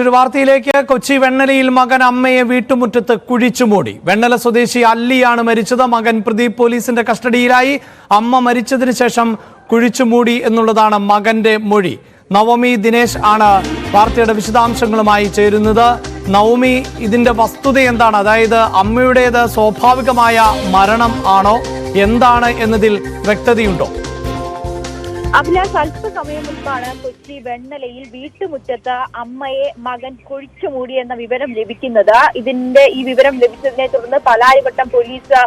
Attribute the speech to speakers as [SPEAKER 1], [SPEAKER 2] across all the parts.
[SPEAKER 1] ഒരു വാർത്തയിലേക്ക്. കൊച്ചി വെണ്ണലയിൽ മകൻ അമ്മയെ വീട്ടുമുറ്റത്ത് കുഴിച്ചുമൂടി. വെണ്ണല സ്വദേശി അല്ലിയാണ് മരിച്ചത്. മകൻ പ്രദീപ് പോലീസിന്റെ കസ്റ്റഡിയിലായി. അമ്മ മരിച്ചതിന് ശേഷം കുഴിച്ചുമൂടി എന്നുള്ളതാണ് മകന്റെ മൊഴി. നവമി ദിനേശ് ആണ് വാർത്തയുടെ വിശദാംശങ്ങളുമായി ചേരുന്നത്. നവമി, ഇതിന്റെ വസ്തുത എന്താണ്? അതായത് അമ്മയുടേത് സ്വാഭാവികമായ മരണം ആണോ, എന്താണ് എന്നതിൽ വ്യക്തതയുണ്ടോ?
[SPEAKER 2] അഭിലാഷ്, അല്പസമയം മുൻപാണ് കൊച്ചി വെണ്ണലയിൽ വീട്ടുമുറ്റത്ത് അമ്മയെ മകൻ കുഴിച്ചുമൂടി എന്ന വിവരം ലഭിക്കുന്നത്. ഈ വിവരം ലഭിച്ചതിനെ തുടർന്ന് പാലാരിവട്ടം പോലീസ്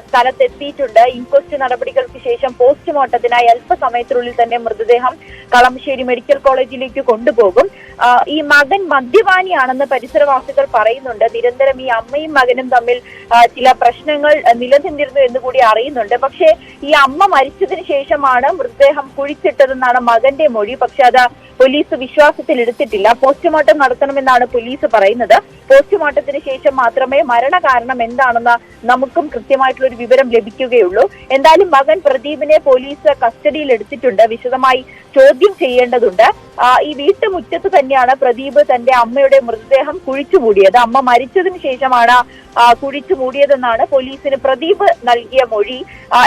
[SPEAKER 2] സ്ഥലത്തെത്തിയിട്ടുണ്ട്. ഇൻക്വസ്റ്റ് നടപടികൾക്ക് ശേഷം പോസ്റ്റ്മോർട്ടത്തിനായി അല്പസമയത്തിനുള്ളിൽ തന്നെ മൃതദേഹം കളമശ്ശേരി മെഡിക്കൽ കോളേജിലേക്ക് കൊണ്ടുപോകും. ഈ മകൻ മദ്യപാനിയാണെന്ന് പരിസരവാസികൾ പറയുന്നുണ്ട്. നിരന്തരം ഈ അമ്മയും മകനും തമ്മിൽ ചില പ്രശ്നങ്ങൾ നിലനിന്നിരുന്നു എന്ന് കൂടി അറിയുന്നുണ്ട്. പക്ഷേ ഈ അമ്മ മരിച്ചതിന് ശേഷമാണ് മൃതദേഹം കുഴിച്ചിട്ടതെന്നാണ് മകന്റെ മൊഴി. പക്ഷെ അത് പോലീസ് വിശ്വാസത്തിൽ എടുത്തിട്ടില്ല. പോസ്റ്റ്മോർട്ടം നടത്തണമെന്നാണ് പോലീസ് പറയുന്നത്. പോസ്റ്റ്മോർട്ടത്തിന് ശേഷം മാത്രമേ മരണകാരണം എന്താണെന്ന് നമുക്കും കൃത്യമായിട്ടുള്ള ഒരു വിവരം ലഭിക്കുകയുള്ളൂ. എന്തായാലും മകൻ പ്രദീപിനെ പോലീസ് കസ്റ്റഡിയിൽ എടുത്തിട്ടുണ്ട്. വിശദമായി ചോദ്യം ചെയ്യേണ്ടതുണ്ട്. ഈ വീട്ടുമുറ്റത്ത് തന്നെയാണ് പ്രദീപ് തന്റെ അമ്മയുടെ മൃതദേഹം കുഴിച്ചുമൂടിയത്. അമ്മ മരിച്ചതിന് ശേഷമാണ് കുഴിച്ചുമൂടിയതെന്നാണ് പോലീസിന് പ്രദീപ് നൽകിയ മൊഴി.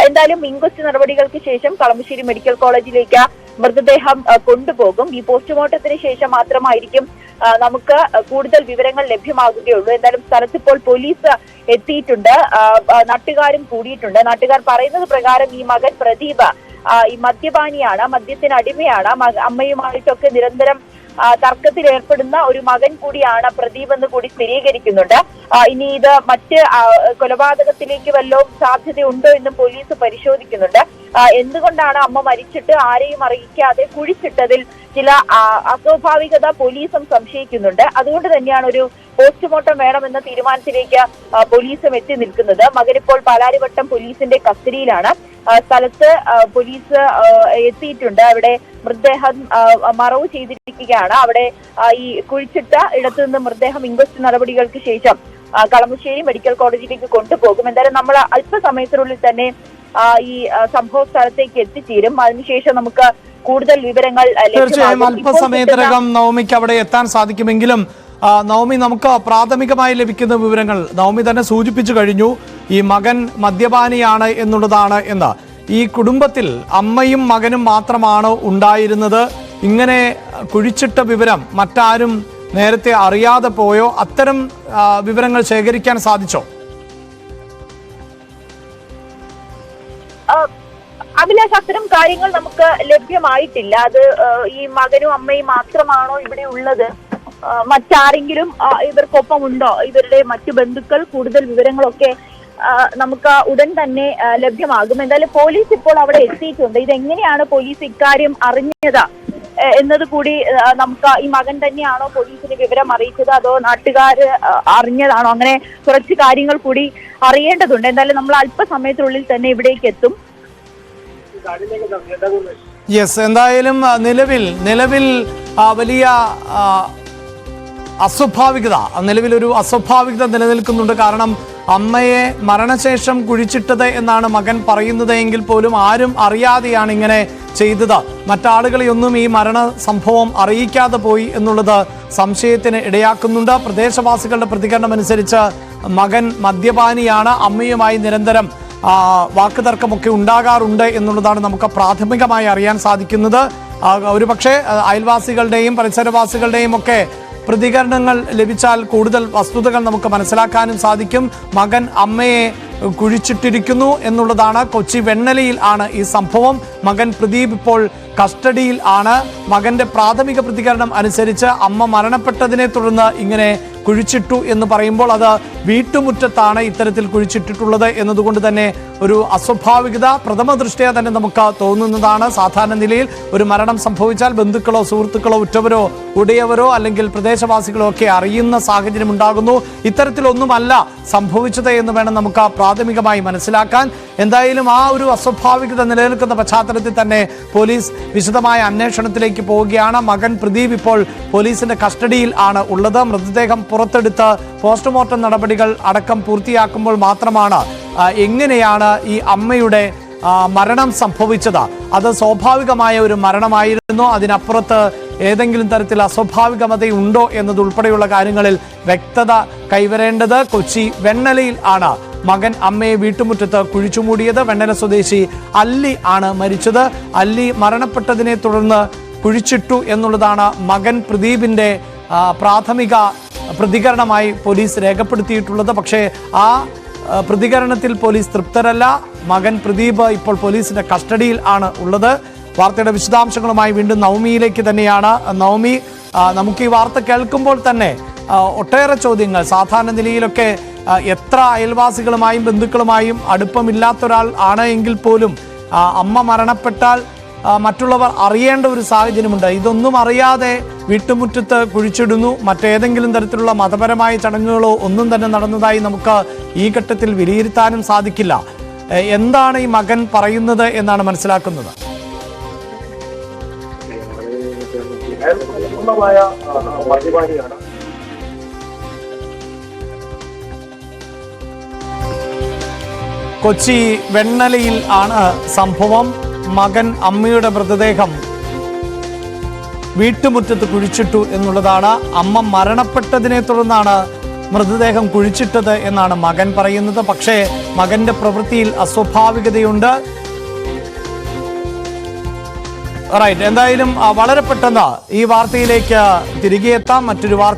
[SPEAKER 2] എന്തായാലും ഇൻക്വസ്റ്റ് നടപടികൾക്ക് ശേഷം കളമശ്ശേരി മെഡിക്കൽ കോളേജിലേക്ക് മൃതദേഹം കൊണ്ടുപോകും. ഈ പോസ്റ്റ്മോർട്ടത്തിന് ശേഷം മാത്രമായിരിക്കും നമുക്ക് കൂടുതൽ വിവരങ്ങൾ ലഭ്യമാകുകയുള്ളൂ. എന്തായാലും സ്ഥലത്തിപ്പോൾ പോലീസ് എത്തിയിട്ടുണ്ട്. നാട്ടുകാരും കൂടിയിട്ടുണ്ട്. നാട്ടുകാർ പറയുന്നത് പ്രകാരം ഈ മകൻ പ്രദീപ് ഈ മദ്യപാനിയാണ്, മദ്യത്തിന് അടിമയാണ്. അമ്മയുമായിട്ടൊക്കെ നിരന്തരം തർക്കത്തിൽ ഏർപ്പെടുന്ന ഒരു മകൻ കൂടിയാണ് പ്രദീപ് എന്ന് കൂടി സ്ഥിരീകരിക്കുന്നുണ്ട്. ഇനി ഇത് മറ്റ് കൊലപാതകത്തിലേക്ക് വല്ലതും സാധ്യതയുണ്ടോ എന്നും പോലീസ് പരിശോധിക്കുന്നുണ്ട്. എന്തുകൊണ്ടാണ് അമ്മ മരിച്ചിട്ട് ആരെയും അറിയിക്കാതെ കുഴിച്ചിട്ടതിൽ ചില അസ്വാഭാവികത പോലീസും സംശയിക്കുന്നുണ്ട്. അതുകൊണ്ട് തന്നെയാണ് ഒരു പോസ്റ്റ്മോർട്ടം വേണമെന്ന തീരുമാനത്തിലേക്ക് പോലീസും എത്തി നിൽക്കുന്നത്. മകനിപ്പോൾ പാലാരിവട്ടം പോലീസിന്റെ കസ്റ്റഡിയിലാണ്. സ്ഥലത്ത് പോലീസ് എത്തിയിട്ടുണ്ട്. അവിടെ മൃതദേഹം മറവ് ചെയ്തിരിക്കുകയാണ്. അവിടെ ഈ കുഴിച്ചിട്ട ഇടത്തു നിന്ന് മൃതദേഹം ഇൻക്വസ്റ്റ് നടപടികൾക്ക് ശേഷം കളമശ്ശേരി മെഡിക്കൽ കോളേജിലേക്ക് കൊണ്ടുപോകും. എന്തായാലും നമ്മൾ അല്പസമയത്തിനുള്ളിൽ തന്നെ ഈ സംഭവ സ്ഥലത്തേക്ക് എത്തിച്ചേരും. അതിനുശേഷം നമുക്ക് കൂടുതൽ വിവരങ്ങൾ
[SPEAKER 1] തീർച്ചയായും അല്പസമയത്തിനകം നവമിക്ക് അവിടെ എത്താൻ സാധിക്കുമെങ്കിലും നവമി, നമുക്ക് പ്രാഥമികമായി ലഭിക്കുന്ന വിവരങ്ങൾ നവമി തന്നെ സൂചിപ്പിച്ചു കഴിഞ്ഞു. ഈ മകൻ മദ്യപാനിയാണ് എന്നുള്ളതാണ്. എന്താ ഈ കുടുംബത്തിൽ അമ്മയും മകനും മാത്രമാണ് ഉണ്ടായിരുന്നത്? ഇങ്ങനെ കുഴിച്ചിട്ട വിവരം മറ്റാരും നേരത്തെ അറിയാതെ പോയോ? അത്തരം വിവരങ്ങൾ ശേഖരിക്കാൻ സാധിച്ചോ?
[SPEAKER 2] അഭിലാഷ്, അത്തരം കാര്യങ്ങൾ നമുക്ക് ലഭ്യമായിട്ടില്ല. അത് ഈ മകനും അമ്മയും മാത്രമാണോ ഇവിടെ ഉള്ളത്, മറ്റാരെങ്കിലും ഇവർക്കൊപ്പം ഉണ്ടോ, ഇവരുടെ മറ്റു ബന്ധുക്കൾ, കൂടുതൽ വിവരങ്ങളൊക്കെ നമുക്ക് ഉടൻ തന്നെ ലഭ്യമാകും. എന്തായാലും പോലീസ് ഇപ്പോൾ അവിടെ എത്തിയിട്ടുണ്ട്. ഇതെങ്ങനെയാണ് പോലീസ് ഇക്കാര്യം അറിഞ്ഞത് എന്നത് കൂടി നമുക്ക്, ഈ മകൻ തന്നെയാണോ പോലീസിന് വിവരം അറിയിച്ചത്, അതോ നാട്ടുകാർ അറിഞ്ഞതാണോ, അങ്ങനെ കുറച്ച് കാര്യങ്ങൾ കൂടി അറിയേണ്ടതുണ്ട്. എന്തായാലും നമ്മൾ അല്പസമയത്തിനുള്ളിൽ തന്നെ ഇവിടേക്ക് എത്തും.
[SPEAKER 1] എന്തായാലും നിലവിൽ വലിയ നിലവിലൊരു അസ്വാഭാവികത നിലനിൽക്കുന്നുണ്ട്. കാരണം അമ്മയെ മരണശേഷം കുഴിച്ചിട്ടത് എന്നാണ് മകൻ പറയുന്നത് എങ്കിൽ പോലും ആരും അറിയാതെയാണ് ഇങ്ങനെ ചെയ്തത്. മറ്റാളുകളെയൊന്നും ഈ മരണ സംഭവം അറിയിക്കാതെ പോയി എന്നുള്ളത് സംശയത്തിന് ഇടയാക്കുന്നുണ്ട്. പ്രദേശവാസികളുടെ പ്രതികരണം അനുസരിച്ച് മകൻ മദ്യപാനിയാണ്, അമ്മയുമായി നിരന്തരം വാക്കുതർക്കമൊക്കെ ഉണ്ടാകാറുണ്ട് എന്നുള്ളതാണ് നമുക്ക് പ്രാഥമികമായി അറിയാൻ സാധിക്കുന്നത്. ഒരുപക്ഷെ അയൽവാസികളുടെയും പരിസരവാസികളുടെയും ഒക്കെ പ്രതികരണങ്ങൾ ലഭിച്ചാൽ കൂടുതൽ വസ്തുതകൾ നമുക്ക് മനസ്സിലാക്കാനും സാധിക്കും. മകൻ അമ്മയെ കുഴിച്ചിട്ടിരിക്കുന്നു എന്നുള്ളതാണ്. കൊച്ചി വെണ്ണലയിൽ ആണ് ഈ സംഭവം. മകൻ പ്രദീപ് ഇപ്പോൾ കസ്റ്റഡിയിൽ ആണ്. മകന്റെ പ്രാഥമിക പ്രതികരണം അനുസരിച്ച് അമ്മ മരണപ്പെട്ടതിനെ തുടർന്ന് ഇങ്ങനെ കുഴിച്ചിട്ടു എന്ന് പറയുമ്പോൾ അത് വീട്ടുമുറ്റത്താണ് ഇത്തരത്തിൽ കുഴിച്ചിട്ടിട്ടുള്ളത് എന്നതുകൊണ്ട് തന്നെ ഒരു അസ്വാഭാവികത പ്രഥമ ദൃഷ്ട്യാ തന്നെ നമുക്ക് തോന്നുന്നതാണ്. സാധാരണ നിലയിൽ ഒരു മരണം സംഭവിച്ചാൽ ബന്ധുക്കളോ സുഹൃത്തുക്കളോ ഉറ്റവരോ ഉടയവരോ അല്ലെങ്കിൽ പ്രദേശവാസികളോ ഒക്കെ അറിയുന്ന സാഹചര്യം ഉണ്ടാകുന്നു. ഇത്തരത്തിലൊന്നുമല്ല സംഭവിച്ചത് എന്ന് വേണം നമുക്ക് പ്രാഥമികമായി മനസ്സിലാക്കാൻ. എന്തായാലും ആ ഒരു അസ്വാഭാവികത നിലനിൽക്കുന്ന പശ്ചാത്തലത്തിൽ തന്നെ പോലീസ് വിശദമായ അന്വേഷണത്തിലേക്ക് പോവുകയാണ്. മകൻ പ്രദീപ് ഇപ്പോൾ പോലീസിന്റെ കസ്റ്റഡിയിൽ ആണ് ഉള്ളത്. മൃതദേഹം പുറത്തെടുത്ത് പോസ്റ്റ്മോർട്ടം നടപടികൾ അടക്കം പൂർത്തിയാക്കുമ്പോൾ മാത്രമാണ് എങ്ങനെയാണ് ഈ അമ്മയുടെ മരണം സംഭവിച്ചത്, അത് സ്വാഭാവികമായ ഒരു മരണമായിരുന്നു, അതിനപ്പുറത്ത് ഏതെങ്കിലും തരത്തിൽ അസ്വാഭാവികതയുണ്ടോ എന്നതുൾപ്പെടെയുള്ള കാര്യങ്ങളിൽ വ്യക്തത കൈവരേണ്ടത്. കൊച്ചി വെണ്ണലയിൽ ആണ് മകൻ അമ്മയെ വീട്ടുമുറ്റത്ത് കുഴിച്ചുമൂടിയത്. വെണ്ണല സ്വദേശി അല്ലി ആണ് മരിച്ചത്. അല്ലി മരണപ്പെട്ടതിനെ തുടർന്ന് കുഴിച്ചിട്ടു എന്നുള്ളതാണ് മകൻ പ്രദീപിന്റെ പ്രാഥമിക പ്രതികരണമായി പോലീസ് രേഖപ്പെടുത്തിയിട്ടുള്ളത്. പക്ഷേ ആ പ്രതികരണത്തിൽ പോലീസ് തൃപ്തരല്ല. മകൻ പ്രദീപ് ഇപ്പോൾ പോലീസിന്റെ കസ്റ്റഡിയിൽ ആണ് ഉള്ളത്. വാർത്തയുടെ വിശദാംശങ്ങളുമായി വീണ്ടും നവമിയിലേക്ക് തന്നെയാണ്. നവമി, നമുക്ക് ഈ വാർത്ത കേൾക്കുമ്പോൾ തന്നെ ഒട്ടേറെ ചോദ്യങ്ങൾ. സാധാരണ നിലയിലൊക്കെ എത്ര അയൽവാസികളുമായും ബന്ധുക്കളുമായും അടുപ്പമില്ലാത്ത ഒരാൾ ആണ് എങ്കിൽ പോലും അമ്മ മരണപ്പെട്ടാൽ മറ്റുള്ളവർ അറിയേണ്ട ഒരു സാഹചര്യമുണ്ട്. ഇതൊന്നും അറിയാതെ വീട്ടുമുറ്റത്ത് കുഴിച്ചിടുന്നു. മറ്റേതെങ്കിലും തരത്തിലുള്ള മതപരമായ ചടങ്ങുകളോ ഒന്നും തന്നെ നടന്നതായി നമുക്ക് ഈ ഘട്ടത്തിൽ വിലയിരുത്താനും സാധിക്കില്ല. എന്താണ് ഈ മകൻ പറയുന്നത് എന്നാണ് മനസ്സിലാക്കുന്നത്? കൊച്ചി വെണ്ണലയിൽ ആണ് സംഭവം. മകൻ അമ്മയുടെ മൃതദേഹം വീട്ടുമുറ്റത്ത് കുഴിച്ചിട്ടു എന്നുള്ളതാണ്. അമ്മ മരണപ്പെട്ടതിനെ തുടർന്നാണ് മൃതദേഹം കുഴിച്ചിട്ടത് എന്നാണ് മകൻ പറയുന്നത്. പക്ഷേ മകന്റെ പ്രവൃത്തിയിൽ അസ്വാഭാവികതയുണ്ട്. റൈറ്റ്, എന്തായാലും വളരെ പെട്ടെന്ന് ഈ വാർത്തയിലേക്ക് തിരികെ എത്താം. മറ്റൊരു വാർത്ത